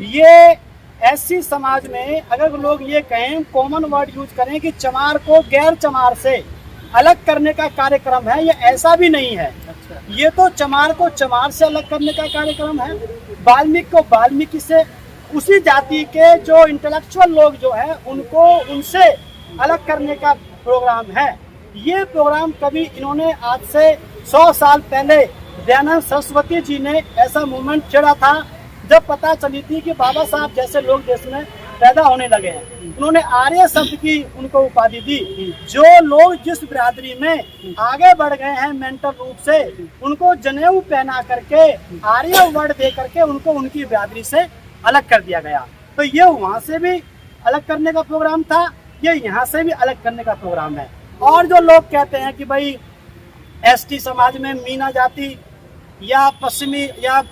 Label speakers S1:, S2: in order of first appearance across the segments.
S1: ये एससी समाज में अगर लोग ये कहें, कॉमन वर्ड यूज करें कि चमार को गैर चमार से अलग करने का कार्यक्रम है, ये ऐसा भी नहीं है। ये तो चमार को चमार से अलग करने का कार्यक्रम है, वाल्मीकि को वाल्मीकि से, उसी जाति के जो इंटेलेक्चुअल लोग जो है उनको उनसे अलग करने का प्रोग्राम है। ये प्रोग्राम कभी इन्होंने आज से 100 साल पहले दयानंद सरस्वती जी ने ऐसा मूवमेंट छेड़ा था, जब पता चली थी कि बाबा साहब जैसे लोग देश में पैदा होने लगे हैं। उन्होंने आर्य शब्द की उनको उपाधि दी। जो लोग जिस बिरादरी में आगे बढ़ गए हैं मेंटल रूप से, उनको जनेऊ पहना करके आर्य वर्ड दे करके उनको उनकी बिरादरी से अलग कर दिया गया। तो ये वहाँ से भी अलग करने का प्रोग्राम था, ये यहाँ से भी अलग करने का प्रोग्राम है। और जो लोग कहते हैं कि भाई एसटी समाज में मीना जाति या पश्चिमी या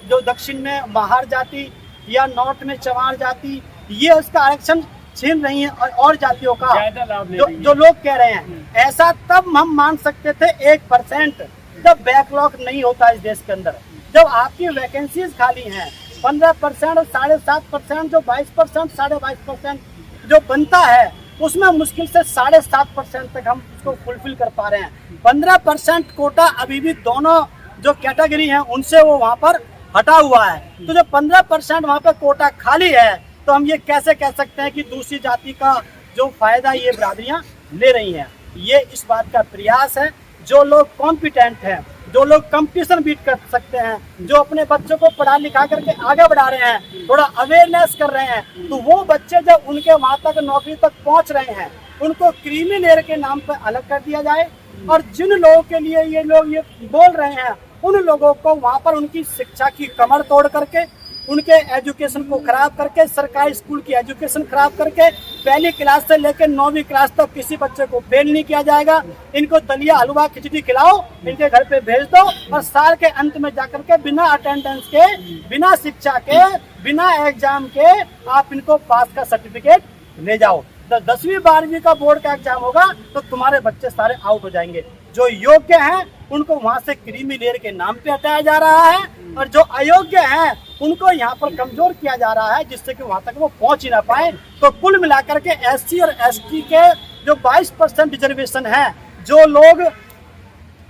S1: जो दक्षिण में महार जाति या नॉर्थ में चमार जाति, ये उसका आरक्षण छीन रही है और जातियों का जो लोग कह रहे हैं, ऐसा तब हम मान सकते थे 1% जब बैकलॉग नहीं होता इस देश के अंदर। जब आपकी वैकेंसीज खाली हैं 15% और 7.5% जो 20% 22% जो बनता है, उसमें मुश्किल से 7.5% तक हम उसको फुलफिल कर पा रहे हैं। 15% कोटा अभी भी दोनों जो कैटेगरी हैं उनसे वो वहाँ पर हटा हुआ है। तो जो 15% वहाँ पर कोटा खाली है, तो हम ये कैसे कह सकते हैं कि दूसरी जाति का जो फायदा ये बिरादरियाँ ले रही हैं। ये इस बात का प्रयास है, जो लोग कॉम्पिटेंट हैं, जो लोग कंपटीशन बीट कर सकते हैं, जो अपने बच्चों को पढ़ा लिखा करके आगे बढ़ा रहे हैं, थोड़ा अवेयरनेस कर रहे हैं, तो वो बच्चे जब उनके वहाँ तक नौकरी तक पहुँच रहे हैं, उनको क्रीमी लेयर के नाम पर अलग कर दिया जाए। और जिन लोगों के लिए ये लोग ये बोल रहे हैं, उन लोगों को वहाँ पर उनकी शिक्षा की कमर तोड़ करके, उनके एजुकेशन को खराब करके, सरकारी स्कूल की एजुकेशन खराब करके, पहली क्लास से लेकर 9वीं क्लास तक किसी बच्चे को फेल नहीं किया जाएगा। इनको दलिया हलवा खिचड़ी खिलाओ, इनके घर पे भेज दो, और साल के अंत में जाकर के बिना अटेंडेंस के, बिना शिक्षा के, बिना एग्जाम के आप इनको पास का सर्टिफिकेट ले जाओ। 10वीं 12वीं का बोर्ड का एग्जाम होगा तो तुम्हारे बच्चे सारे आउट हो जाएंगे। जो योग्य हैं उनको वहाँ से क्रीमी लेयर के नाम पे हटाया जा रहा है, और जो अयोग्य हैं उनको यहाँ पर कमजोर किया जा रहा है, जिससे कि वहाँ तक वो पहुँच ही ना पाए। तो कुल मिलाकर के एससी और एसटी के जो 22% रिजर्वेशन है, जो लोग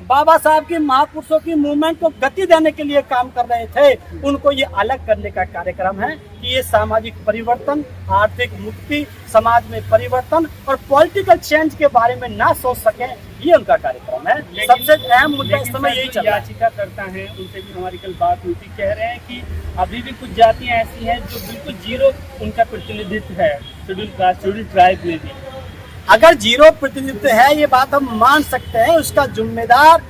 S1: बाबा साहब की महापुरुषों की मूवमेंट को गति देने के लिए काम कर रहे थे, उनको ये अलग करने का कार्यक्रम है कि ये सामाजिक परिवर्तन, आर्थिक मुक्ति, समाज में परिवर्तन और पॉलिटिकल चेंज के बारे में ना सोच सकें, ये उनका कार्यक्रम है। सबसे अहम मुद्दा इस समय यही चल रहा है।
S2: याचिका करता है, उनसे भी हमारी कल बात हुई थी, कह रहे हैं कि अभी भी कुछ जातियां ऐसी हैं जो बिल्कुल जीरो उनका प्रतिनिधित्व है शेड्यूल कास्ट, शेड्यूल ट्राइब में भी।
S1: अगर जीरो प्रतिनिधित्व है, ये बात हम मान सकते हैं, उसका जिम्मेदार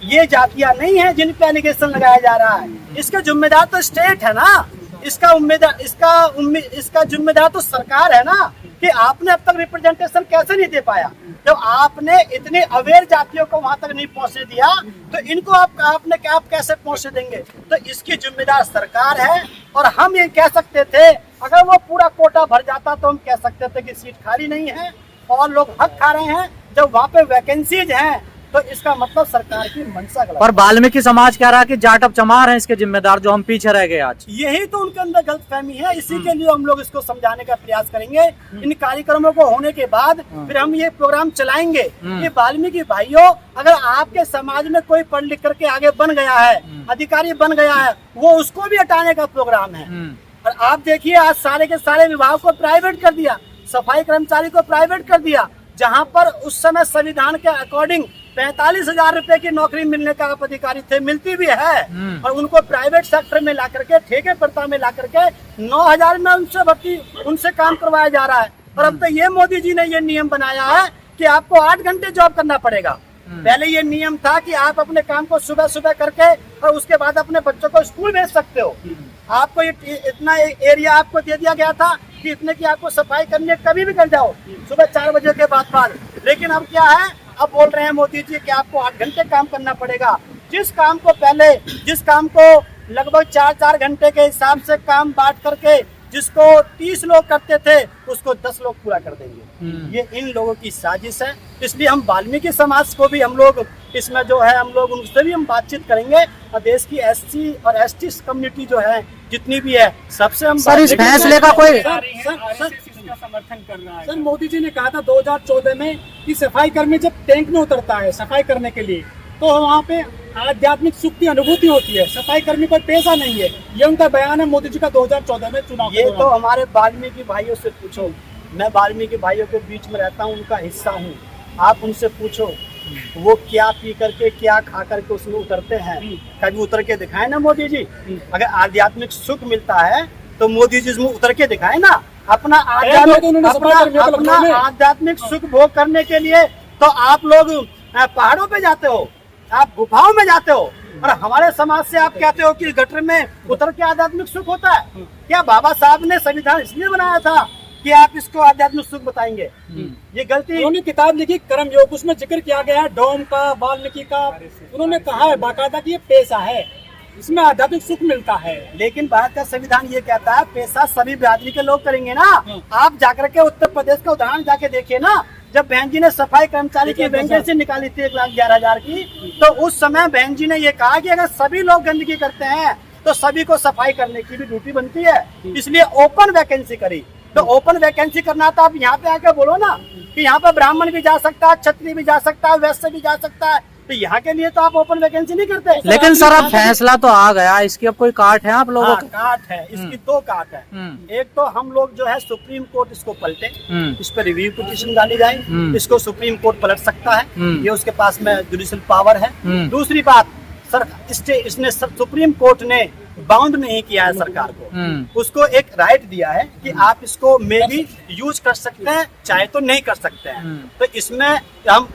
S1: ये जातियां नहीं है जिन पे एलिगेशन लगाया जा रहा है। इसका जिम्मेदार तो स्टेट है ना, इसका जिम्मेदार तो सरकार है ना, कि आपने अब तक रिप्रेजेंटेशन कैसे नहीं दे पाया। जब आपने इतने अवेयर जातियों को वहां तक नहीं पहुंचने दिया, तो इनको आप कैसे पहुंचने देंगे। तो इसकी जिम्मेदार सरकार है। और हम ये कह सकते थे, अगर वो पूरा कोटा भर जाता तो हम कह सकते थे कि सीट खाली नहीं है और लोग हक खा रहे हैं। जब वहाँ पे वैकेंसीज हैं, तो इसका मतलब सरकार की मंशा गलत।
S3: और वाल्मीकि समाज कह रहा है कि जाट अब चमार हैं इसके जिम्मेदार, जो हम पीछे रह गए आज।
S1: यही तो उनके अंदर गलतफहमी है। इसी के लिए हम लोग इसको समझाने का प्रयास करेंगे। इन कार्यक्रमों को होने के बाद फिर हम ये प्रोग्राम चलाएंगे कि वाल्मीकि भाइयों, अगर आपके समाज में कोई पढ़ लिख करके आगे बन गया है, अधिकारी बन गया है, वो उसको भी हटाने का प्रोग्राम है। और आप देखिए, आज सारे के सारे विभाग को प्राइवेट कर दिया, सफाई कर्मचारी को प्राइवेट कर दिया, जहां पर उस समय संविधान के अकॉर्डिंग 45,000 रुपए की नौकरी मिलने का आप अधिकारी थे, मिलती भी है, और उनको प्राइवेट सेक्टर में ला करके, ठेके प्रथा में ला करके 9,000 में उनसे काम करवाया जा रहा है। और अब तो ये मोदी जी ने ये नियम बनाया है कि आपको 8 घंटे जॉब करना पड़ेगा। पहले ये नियम था कि आप अपने काम को सुबह सुबह करके और उसके बाद अपने बच्चों को स्कूल भेज सकते हो। आपको इतना एरिया आपको दे दिया गया था कि इतने की आपको सफाई करनी है, कभी भी कर जाओ, सुबह 4 बजे के बाद। लेकिन अब क्या है, अब बोल रहे हैं मोदी जी कि आपको 8 घंटे काम करना पड़ेगा। जिस काम को लगभग 4-4 घंटे के हिसाब से काम बांट करके जिसको 30 लोग करते थे उसको 10 लोग पूरा कर देंगे। ये इन लोगों की साजिश है। इसलिए हम वाल्मीकि समाज को भी हम लोग इसमें जो है हम लोग उनसे भी हम बातचीत करेंगे और देश की SC और ST कम्युनिटी जो है जितनी भी है सबसे हम
S3: सर इस फैसले का कोई
S2: इसका समर्थन कर रहा है।
S4: सर मोदी जी ने कहा था 2014 में कि सफाई कर्मी जब टैंक में उतरता है सफाई करने के लिए तो वहाँ पे आध्यात्मिक सुख की अनुभूति होती है, सफाई कर्मी कोई पेशा नहीं है। ये उनका बयान है मोदी जी का 2014 में चुनाव।
S1: ये तो हमारे वाल्मीकि भाइयों से पूछो, मैं वाल्मीकि भाइयों के बीच में रहता हूँ, उनका हिस्सा हूँ। आप उनसे पूछो वो क्या पी करके क्या खा करके उसमें उतरते हैं, कभी उतर के दिखाए ना मोदी जी। अगर आध्यात्मिक सुख मिलता है तो मोदी जी उसमें उतर के दिखाए ना। अपना आध्यात्मिक सुख भोग करने के लिए तो आप लोग पहाड़ों पे जाते हो, आप गुफाओं में जाते हो, और हमारे समाज से आप कहते हो कि गटर में उतर के आध्यात्मिक सुख होता है। क्या बाबा साहब ने संविधान इसलिए बनाया था कि आप इसको आध्यात्मिक सुख बताएंगे? ये गलती।
S4: उन्होंने किताब लिखी कर्म योग, उसमें जिक्र किया गया है डोम का, वाल्मीकि का। उन्होंने कहा है बाकायदा कि ये पेशा है, इसमें आध्यात्मिक सुख मिलता है।
S1: लेकिन भारत का संविधान ये कहता है पेशा सभी बिरादरी के लोग करेंगे ना। आप जाकर के उत्तर प्रदेश का उदाहरण जाके देखिए ना, जब बहन जी ने सफाई कर्मचारी की वैकेंसी निकाली थी 1,11,000 की, तो उस समय बहन जी ने ये कहा कि अगर सभी लोग गंदगी करते हैं तो सभी को सफाई करने की भी ड्यूटी बनती है, इसलिए ओपन वैकेंसी करी। तो ओपन वैकेंसी करना था, आप यहाँ पे आके बोलो ना कि यहाँ पे ब्राह्मण भी जा सकता है, क्षत्रिय भी जा सकता है, वैश्य भी जा सकता है। तो यहाँ के लिए तो आप ओपन वैकेंसी नहीं करते।
S3: लेकिन सर अब फैसला तो आ गया, इसकी अब कोई काट है आप लोगों को?
S1: काट है, इसकी 2 काट है। एक तो हम लोग जो है सुप्रीम कोर्ट इसको पलटे, इस पर रिव्यू पिटीशन डाली जाए, इसको सुप्रीम कोर्ट पलट सकता है, ये उसके पास में जुडिशियल पावर है। दूसरी बात, सर इसने सुप्रीम कोर्ट ने बाउंड नहीं किया है सरकार को, उसको एक राइट दिया है कि आप इसको मे भी यूज कर सकते हैं, चाहे तो नहीं कर सकते हैं। तो इसमें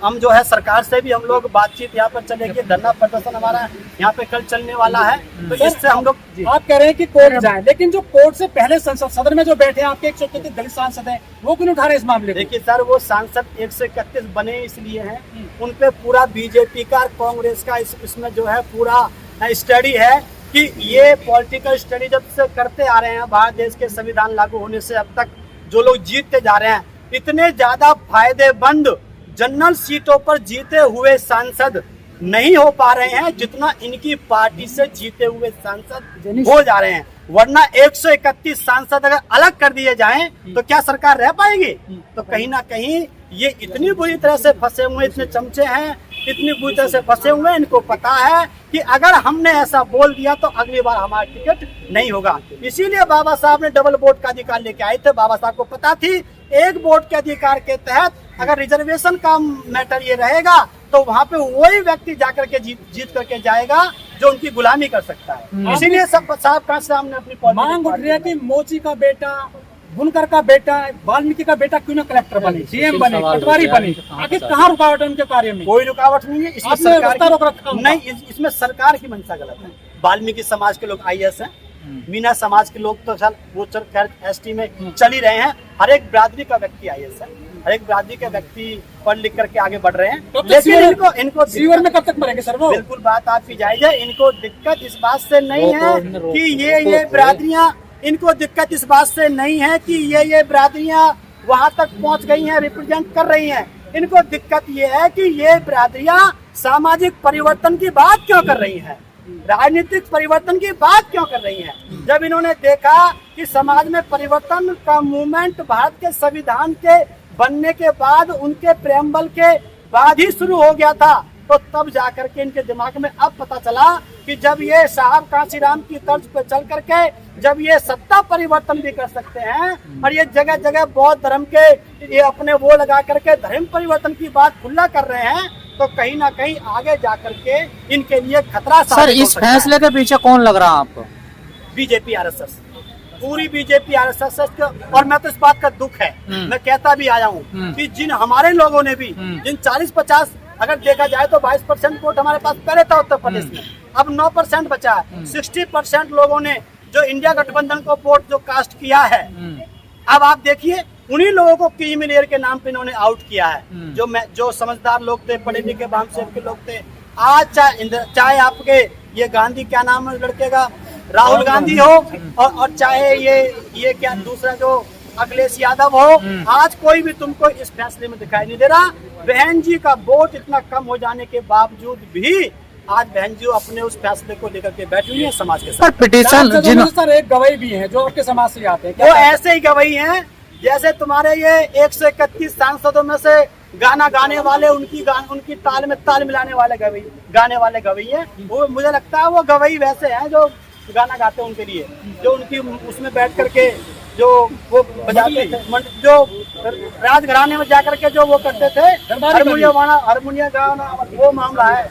S1: हम जो है सरकार से भी हम लोग बातचीत यहाँ पर चलेगी, धरना प्रदर्शन हमारा यहाँ पे कल चलने वाला है। तो इससे हम लोग,
S4: आप कह रहे हैं कि कोर्ट जाए, लेकिन जो कोर्ट से पहले संसद सदन में जो बैठे हैं आपके 131 दलित सांसद हैं, वो क्यों उठा रहे इस मामले को?
S1: देखिए सर, वो सांसद 131 बने इसलिए हैं, उन पे पूरा बीजेपी का, कांग्रेस का इसमें जो है पूरा स्टडी है कि ये पॉलिटिकल स्टडी जब से करते आ रहे हैं भारत देश के संविधान लागू होने से अब तक जो लोग जीतते जा रहे हैं, इतने ज्यादा फायदेमंद जनरल सीटों पर जीते हुए सांसद नहीं हो पा रहे हैं जितना इनकी पार्टी से जीते हुए सांसद हो जा रहे हैं। वरना 131 सांसद अगर अलग कर दिए जाएं तो क्या सरकार रह पाएगी? तो कहीं ना कहीं ये इतनी बुरी तरह से फंसे हुए, इतने चमचे हैं, इतनी बुरी तरह से फंसे हुए हैं, इनको पता है कि अगर हमने ऐसा बोल दिया तो अगली बार हमारा टिकट नहीं होगा। इसीलिए बाबा साहब ने डबल वोट का अधिकार लेके आए थे। बाबा साहब को पता थी एक वोट के अधिकार के तहत अगर रिजर्वेशन का मैटर ये रहेगा तो वहाँ पे वही व्यक्ति जाकर के जीत करके जाएगा जो उनकी गुलामी कर सकता है। इसीलिए सब साहब का सामने अपनी
S4: मांग उठ रही है कि मोची का बेटा, बुनकर का बेटा, वाल्मीकि का बेटा क्यों ना कलेक्टर बने, CM बने, पटवारी बने? आखिर कहाँ रुकावट है उनके कार्य में?
S1: कोई रुकावट नहीं है। इसमें सरकार नहीं, इसमें सरकार की मंशा गलत है। वाल्मीकि समाज के लोग IAS हैं, मीना समाज के लोग तो वो खैर ST में चल ही रहे हैं। हर एक बिरादरी का व्यक्ति IAS है, हर एक बिरादरी के व्यक्ति पढ़ लिख करके आगे बढ़ रहे हैं। लेकिन इनको सीवर
S4: में कब तक मरेंगे सर वो?
S1: बिल्कुल बात आपकी जायज है। इनको दिक्कत इस बात से नहीं है कि ये बिरादरियां, इनको दिक्कत इस बात से नहीं है कि ये बिरादरियां वहां तक पहुंच गई हैं, रिप्रेजेंट कर रही हैं। इनको दिक्कत ये है कि ये बिरादरियां सामाजिक परिवर्तन की बात क्यों कर रही हैं, राजनीतिक परिवर्तन की बात क्यों कर रही हैं। जब इन्होंने देखा कि समाज में परिवर्तन का मूवमेंट भारत के संविधान के बनने के बाद, उनके प्रेमबल के बाद ही शुरू हो गया था, तो तब जाकर के इनके दिमाग में अब पता चला कि जब ये साहब कांशीराम की तर्ज पे चल करके जब ये सत्ता परिवर्तन भी कर सकते हैं और ये जगह जगह बौद्ध धर्म के ये अपने वो लगा करके धर्म परिवर्तन की बात खुला कर रहे हैं, तो कहीं ना कहीं आगे जाकर के इनके लिए खतरा।
S3: सर इस फैसले के पीछे कौन लग रहा है आपको?
S1: बीजेपी RSS, पूरी बीजेपी RSS। और मैं तो इस बात का दुख है, मैं कहता भी आया हूँ कि जिन हमारे लोगों ने भी जिन 40-50 अगर देखा जाए तो 22% वोट हमारे पास पहले था उत्तर प्रदेश में, अब 9% बचा है। 60% लोगों ने जो इंडिया गठबंधन को वोट जो कास्ट किया है, अब आप देखिए उन्हीं लोगों को क्रीमी लेयर के नाम पे इन्होंने आउट किया है। जो समझदार लोग थे, पढ़े लिखे वामसेवक के लोग थे। आज चाहे आपके ये गांधी, क्या नाम है लड़के का, राहुल गांधी हो और चाहे ये क्या दूसरा जो अखिलेश यादव हो, आज कोई भी तुमको इस फैसले में दिखाई नहीं दे रहा। बहन जी का वोट इतना कम हो जाने के बावजूद भी आज बहन जी अपने उस फैसले को लेकर के बैठी हुई है समाज के साथ।
S3: पिटीशन
S4: सर एक गवाही भी है जो आपके समाज से आते हैं,
S1: वो ऐसे ही गवाही हैं जैसे तुम्हारे ये 131 सांसदों में से गाना गाने वाले उनकी ताल में ताल मिलाने वाले गाने वाले गवाही है। वो मुझे लगता है वो गवाही वैसे हैं जो गाना गाते हैं उनके लिए, जो उनकी उसमें बैठ करके जो वो बजाते थे, जो राजघराने में जाकर के जो वो करते थे हारमोनियम गाना, वो मामला है।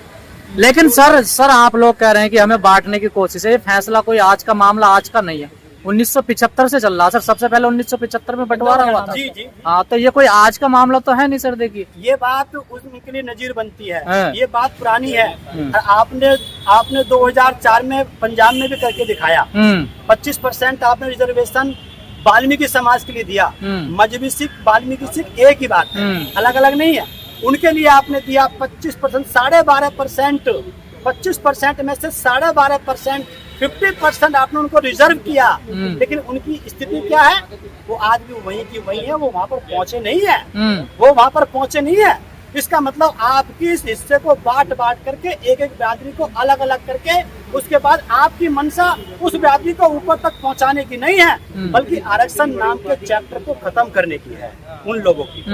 S3: लेकिन सर आप लोग कह रहे हैं कि हमें बांटने की कोशिश है। ये फैसला कोई आज का मामला आज का नहीं है, 1975 से चल रहा सर। सबसे पहले 1975 में बंटवारा हुआ था।
S1: जी।
S3: हाँ, तो ये कोई आज का मामला तो है नहीं सर। देखिए
S1: ये बात उनके लिए नजीर बनती है,
S3: हाँ।
S1: ये बात पुरानी है। आपने 2004 में पंजाब में भी करके दिखाया। 25% आपने रिजर्वेशन वाल्मीकि समाज के लिए दिया। मजहबी सिख वाल्मीकि सिख एक ही बात है, अलग अलग नहीं है। उनके लिए आपने दिया 25%, 12.5%। 25% में से 12.5%, 50% आपने उनको रिजर्व किया। लेकिन उनकी स्थिति क्या है, वो आज भी वही की वही है, वो वहाँ पर पहुँचे नहीं है। वो वहाँ पर पहुँचे नहीं है। इसका मतलब आपकी इस हिस्से को बांट करके एक बिरादरी को अलग अलग करके उसके बाद आपकी मंशा उस बिरादरी को ऊपर तक पहुंचाने की नहीं है, बल्कि आरक्षण नाम के चैप्टर को खत्म करने की है उन लोगों की।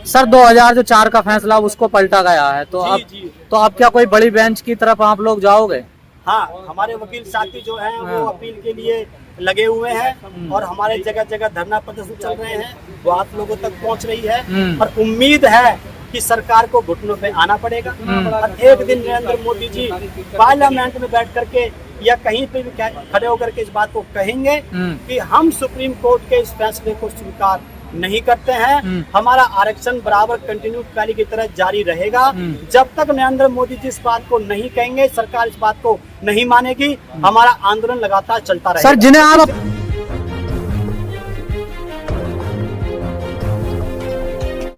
S3: सर 2004 का फैसला उसको पलटा गया है, तो
S1: जी।
S3: तो अब क्या कोई बड़ी बेंच की तरफ आप लोग जाओगे?
S1: हाँ, हमारे वकील साथी जो हैं वो अपील के लिए लगे हुए हैं और हमारे जगह जगह धरना प्रदर्शन चल रहे हैं, वो आप लोगों तक पहुंच रही है। और उम्मीद है कि सरकार को घुटनों पे आना पड़ेगा और एक दिन नरेंद्र मोदी जी पार्लियामेंट में बैठ करके या कहीं पे भी खड़े होकर के इस बात को कहेंगे कि हम सुप्रीम कोर्ट के इस फैसले को स्वीकार नहीं करते हैं। हमारा आरक्षण बराबर कंटिन्यू पहले की तरह जारी रहेगा। जब तक नरेंद्र मोदी जी इस बात को नहीं कहेंगे, सरकार इस बात को नहीं मानेगी, हमारा आंदोलन लगातार चलता रहेगा।
S3: सर जिन्हें आप